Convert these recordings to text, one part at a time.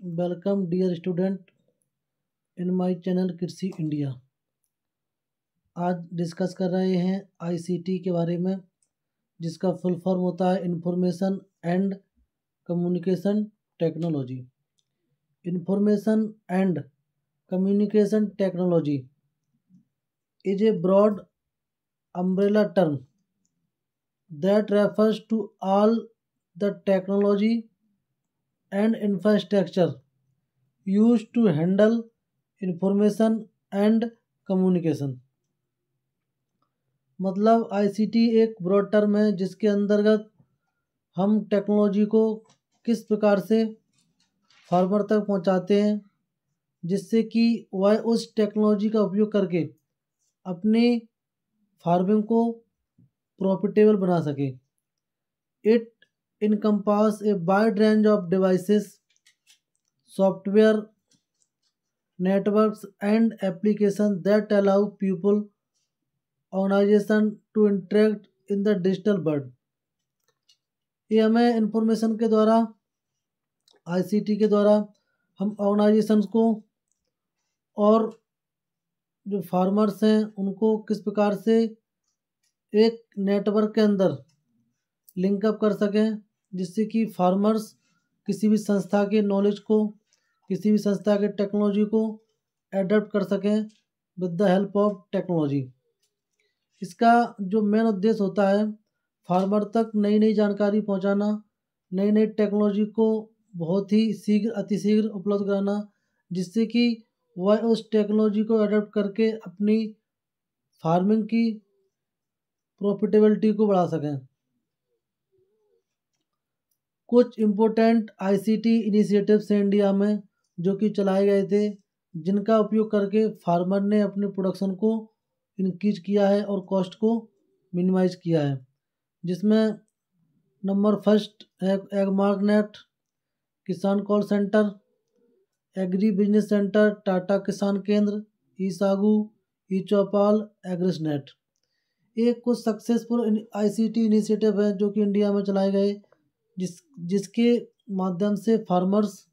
Welcome dear student in my channel Krishi India. आज discuss कर रहे हैं आईसीटी के बारे में, जिसका फुल फॉर्म होता है information and communication technology. Information and communication technology is a broad umbrella term that refers to all the technology and infrastructure used to handle information and communication। मतलब आईसीटी एक broad term है जिसके अंतर्गत हम technology को किस प्रकार से फार्मर तक पहुंचाते हैं, जिससे कि वह उस टेक्नोलॉजी का उपयोग करके अपनी फार्मिंग को प्रॉफिटेबल बना सके। It encompass a wide range of devices, software, networks and application that allow people organisation to interact in the digital world. ये हमें इंफॉर्मेशन के द्वारा, आईसीटी के द्वारा हम ऑर्गेनाइजेशंस को और जो फार्मर्स हैं उनको किस प्रकार से एक नेटवर्क के अंदर लिंकअप कर सकें, जिससे कि फार्मर्स किसी भी संस्था के नॉलेज को, किसी भी संस्था के टेक्नोलॉजी को एडप्ट कर सकें with the help of technology. इसका जो मेन उद्देश्य होता है फार्मर तक नई नई जानकारी पहुंचाना, नई नई टेक्नोलॉजी को बहुत ही अतिशीघ्र उपलब्ध कराना, जिससे कि वह उस टेक्नोलॉजी को अडॉप्ट करके अपनी फार्मिंग की प्रॉफिटेबिलिटी को बढ़ा सकें। कुछ इम्पोर्टेंट आईसीटी इनिशिएटिव्स हैं इंडिया में जो कि चलाए गए थे, जिनका उपयोग करके फार्मर ने अपने प्रोडक्शन को इंक्रीज किया है और कॉस्ट को मिनिमाइज किया है। जिसमें नंबर फर्स्ट है एगमार्क नेट, किसान call centre, agri business centre, Tata किसान केंद्र, ई सागू, ई चौपाल, एग्रिस नेट। ये कुछ सक्सेसफुल आईसीटी इनिशिएटिव है जो कि इंडिया में चलाए गए, जिसके माध्यम से फार्मर्स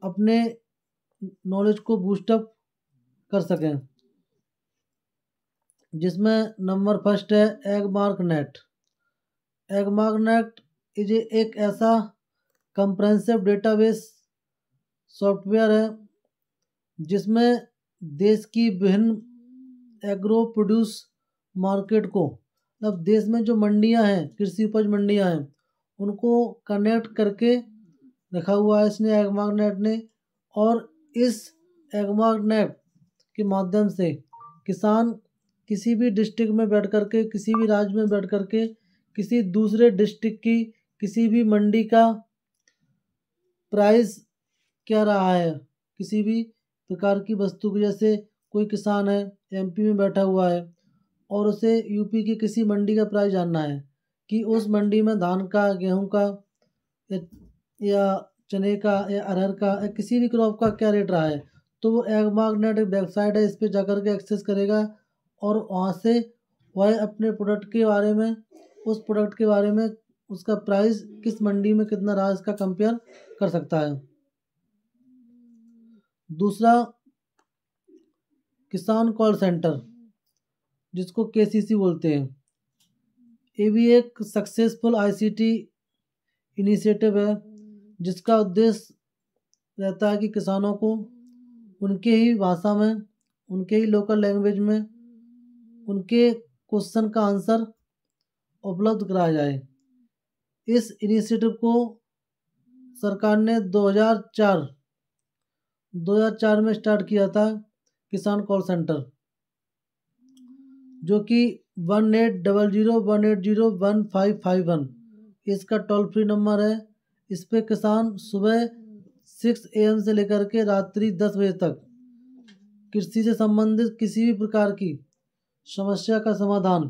अपने नॉलेज को बूस्टअप कर सकें। जिसमें नंबर फर्स्ट है एगमार्क नेट। एगमार्क नेट एक ऐसा कंप्रेहेंसिव डेटाबेस सॉफ्टवेयर है जिसमें देश की विभिन्न एग्रो प्रोड्यूस मार्केट को, मतलब देश में जो मंडियां हैं, कृषि उपज मंडियां हैं, उनको कनेक्ट करके रखा हुआ है इसने, एगमार्क नेट ने। और इस एगमार्क नेट के माध्यम से किसान किसी भी डिस्ट्रिक्ट में बैठ करके, किसी भी राज्य में बैठ करके, किसी दूसरे डिस्ट्रिक्ट की किसी भी मंडी का प्राइस क्या रहा है, किसी भी प्रकार की वस्तु की, जैसे कोई किसान है एमपी में बैठा हुआ है और उसे यूपी की किसी मंडी का प्राइस जानना है कि उस मंडी में धान का, गेहूं का या चने का या अरहर का या किसी भी क्रॉप का क्या रेट रहा है, तो वो एगमार्क नेट एक वेबसाइट है, इस पर जाकर के एक्सेस करेगा और वहाँ से वह अपने प्रोडक्ट के बारे में, उस प्रोडक्ट के बारे में उसका प्राइस किस मंडी में कितना रहा इसका कंपेयर कर सकता है। दूसरा किसान कॉल सेंटर, जिसको केसीसी बोलते हैं, ये भी एक सक्सेसफुल आईसीटी इनिशिएटिव है जिसका उद्देश्य रहता है कि किसानों को उनके ही भाषा में, उनके ही लोकल लैंग्वेज में उनके क्वेश्चन का आंसर उपलब्ध कराया जाए। इस इनिशिएटिव को सरकार ने 2004 में स्टार्ट किया था, किसान कॉल सेंटर, जो कि 180018015551 इसका टोल फ्री नंबर है। इस पे किसान सुबह 6 AM से लेकर के रात्रि 10 बजे तक कृषि से संबंधित किसी भी प्रकार की समस्या का समाधान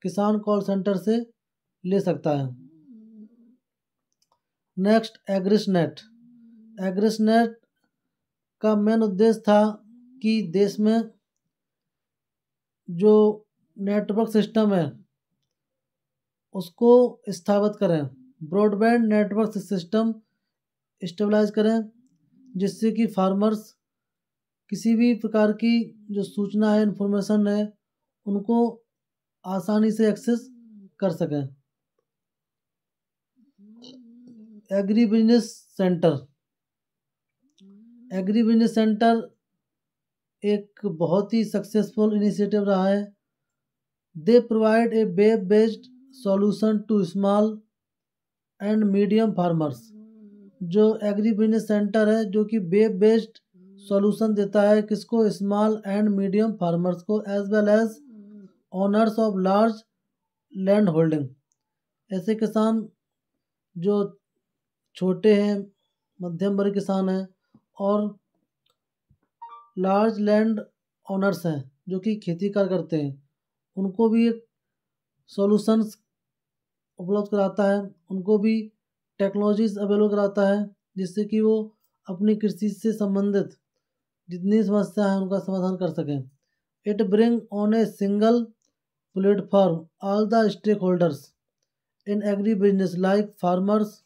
किसान कॉल सेंटर से ले सकता है। Next AGRISNET. AGRISNET का मेन उद्देश्य था कि देश में जो नेटवर्क सिस्टम है उसको स्थापित करें। ब्रॉडबैंड नेटवर्क सिस्टम स्टेबलाइज करें, जिससे कि फार्मर्स किसी भी प्रकार की जो सूचना है, इन्फॉर्मेशन है, उनको आसानी से एक्सेस कर सकें। Agri business centre. Agri business centre एक बहुत ही सक्सेसफुल इनिशिएटिव रहा है। They provide a web based solution to small and medium farmers. जो एग्री बिजनेस सेंटर है जो कि वेब बेस्ड सॉल्यूशन देता है किसको, स्मॉल एंड मीडियम फार्मर्स को, as well as owners of large land holding. ऐसे किसान जो छोटे हैं, मध्यम वर्ग किसान हैं और लार्ज लैंड ओनर्स हैं जो कि खेती कार्य करते हैं, उनको भी एक सॉल्यूशंस उपलब्ध कराता है, उनको भी टेक्नोलॉजीज अवेलेबल कराता है, जिससे कि वो अपनी कृषि से संबंधित जितनी समस्या है उनका समाधान कर सकें। It bring on a single platform all the stakeholders in agri business like farmers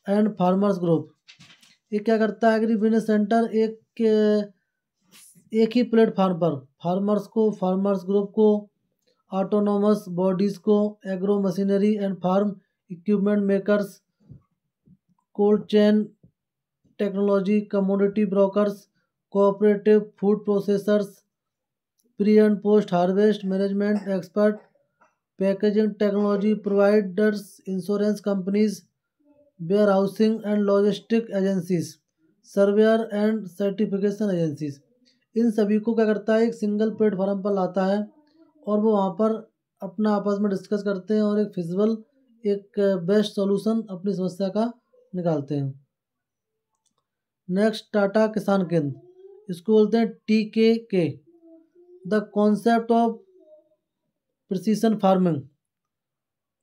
and farmers group. ये क्या करता है एग्री बिजनेस सेंटर, एक ही प्लेटफार्म पर फार्मर्स को, फार्मर्स ग्रुप को, ऑटोनोमस बॉडीज़ को, agro machinery and farm equipment makers, cold chain technology, commodity brokers, cooperative food processors, pre and post harvest management expert, packaging technology providers, insurance companies, warehousing and logistic agencies, surveyor and certification agencies. इन सभी को क्या करता है, एक single platform पर लाता है और वो वहाँ पर अपना आपस में डिस्कस करते हैं और एक फिजिबल, एक बेस्ट सॉल्यूशन अपनी समस्या का निकालते हैं। नेक्स्ट, टाटा किसान केंद्र, इसको बोलते हैं TKK। The concept of precision farming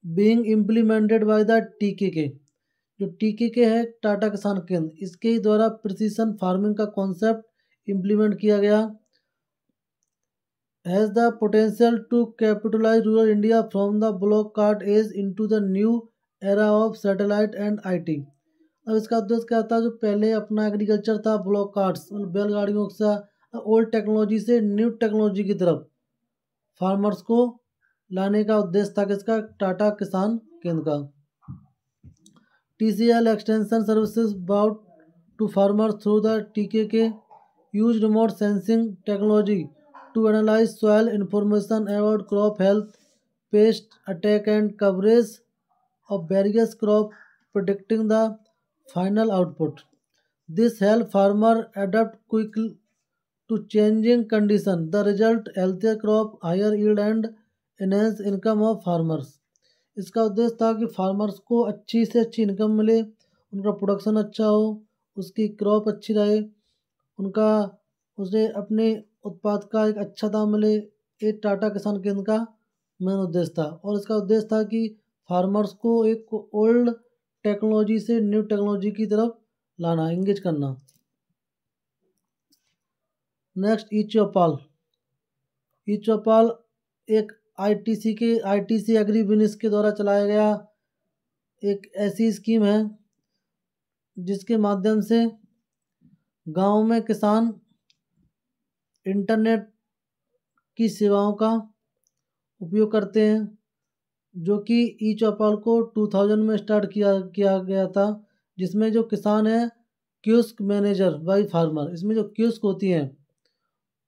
being implemented by the TKK। जो TKK है, टाटा किसान केंद्र, इसके ही द्वारा प्रिसीशन फार्मिंग का कॉन्सेप्ट इम्प्लीमेंट किया गया। Has the potential to capitalise rural India from the bullock cart age into the new era of satellite and IT। अब इसका उद्देश्य क्या था, जो पहले अपना एग्रीकल्चर था ब्लॉक कार्ट्स बैलगाड़ियों से, ओल्ड टेक्नोलॉजी से न्यू टेक्नोलॉजी की तरफ फार्मर्स को लाने का उद्देश्य था किसका, टाटा किसान केंद्र का। TCL extension services brought to farmers through the TKK use remote sensing technology to analyse soil information about crop health, pest attack and coverage of various crop, predicting the final output. This help farmer adapt quickly to changing condition. The result, healthier crop, higher yield and enhance income of farmers. इसका उद्देश्य था कि farmers को अच्छी से अच्छी income मिले, उनका प्रोडक्शन अच्छा हो, उसकी क्रॉप अच्छी रहे, उनका उसे अपने उत्पाद का एक अच्छा दाम मिले। ये टाटा किसान केंद्र का मेन उद्देश्य था और इसका उद्देश्य था कि फार्मर्स को एक ओल्ड टेक्नोलॉजी से न्यू टेक्नोलॉजी की तरफ लाना, इंगेज करना। नेक्स्ट, ई चौपाल। ई चौपाल एक ITC एग्री बिजनेस के द्वारा चलाया गया एक ऐसी स्कीम है जिसके माध्यम से गांव में किसान इंटरनेट की सेवाओं का उपयोग करते हैं, जो कि ई चौपाल को 2000 में स्टार्ट किया गया था, जिसमें जो किसान है कियोस्क मैनेजर बाई फार्मर। इसमें जो कियोस्क होती हैं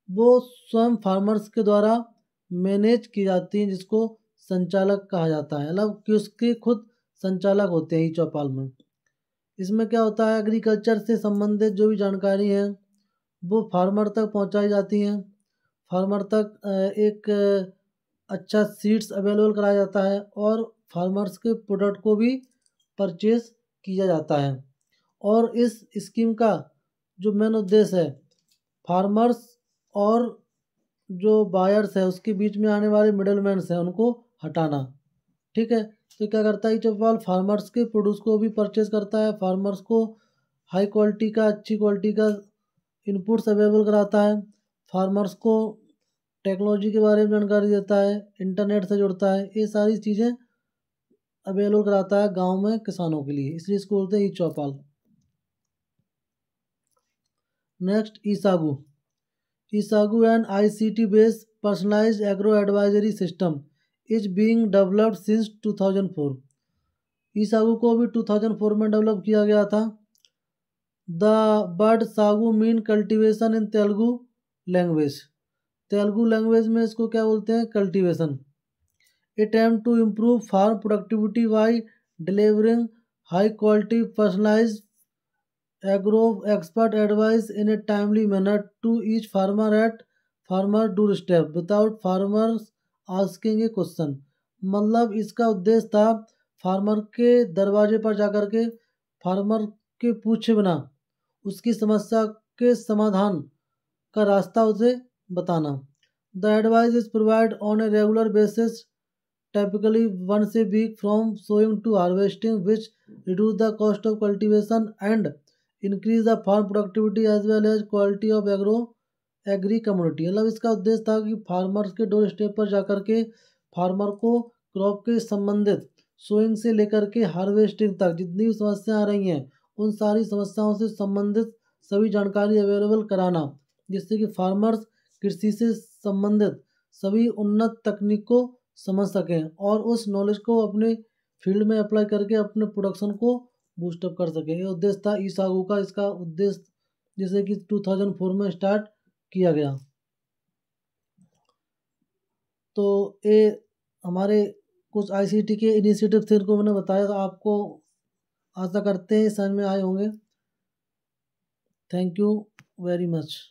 वो स्वयं फार्मर्स के द्वारा मैनेज की जाती हैं, जिसको संचालक कहा जाता है। मतलब कियोस्क के खुद संचालक होते हैं ई चौपाल में। इसमें क्या होता है, एग्रीकल्चर से संबंधित जो भी जानकारी है वो फार्मर तक पहुंचाई जाती हैं। फार्मर तक एक अच्छा सीड्स अवेलेबल कराया जाता है और फार्मर्स के प्रोडक्ट को भी परचेज किया जाता है। और इस स्कीम का जो मेन उद्देश्य है, फार्मर्स और जो बायर्स है उसके बीच में आने वाले मिडलमैन्स हैं उनको हटाना। ठीक है, तो क्या करता है चौपाल, फार्मर्स के प्रोड्यूस को भी परचेज करता है, फार्मर्स को हाई क्वालिटी का, अच्छी क्वालिटी का इनपुट्स अवेलेबल कराता है, फार्मर्स को टेक्नोलॉजी के बारे में जानकारी देता है, इंटरनेट से जुड़ता है, ये सारी चीज़ें अवेलेबल कराता है गांव में किसानों के लिए, इसलिए इसको बोलते हैं E Choupal. Next eSagu an ICT based personalised agro advisory system is being developed since 2004। ESagu को भी 2004 में डेवलप किया गया था। The word Sagu mean cultivation in Telugu language. Telugu language में इसको क्या बोलते हैं? Cultivation. It aim to improve farm productivity by delivering high quality personalised agro expert advice in a timely manner to each farmer at farmer door step without farmers asking A question. मतलब इसका उद्देश्य था farmer के दरवाजे पर जाकर के farmer के पूछे बिना उसकी समस्या के समाधान का रास्ता उसे बताना। The advice is provide on a regular basis typically once a week from sowing to harvesting, which reduce the cost of cultivation and increase the farm productivity as well as quality of agri commodity। मतलब इसका उद्देश्य था कि farmers के door step पर जाकर के farmer को क्रॉप के संबंधित सोइंग से लेकर के हार्वेस्टिंग तक जितनी भी समस्याएं आ रही हैं उन सारी समस्याओं से संबंधित सभी जानकारी अवेलेबल कराना, जिससे कि फार्मर्स कृषि से संबंधित सभी उन्नत तकनीक को समझ सकें और उस नॉलेज को अपने फील्ड में अप्लाई करके अपने प्रोडक्शन को बूस्टअप कर सकें। ये उद्देश्य था ईसागू का। इसका उद्देश्य जैसे कि 2004 में स्टार्ट किया गया। तो ये हमारे कुछ ICT के इनिशिएटिव थे, इनको मैंने बताया था आपको। आशा करते हैं समझ में आए होंगे। Thank you very much.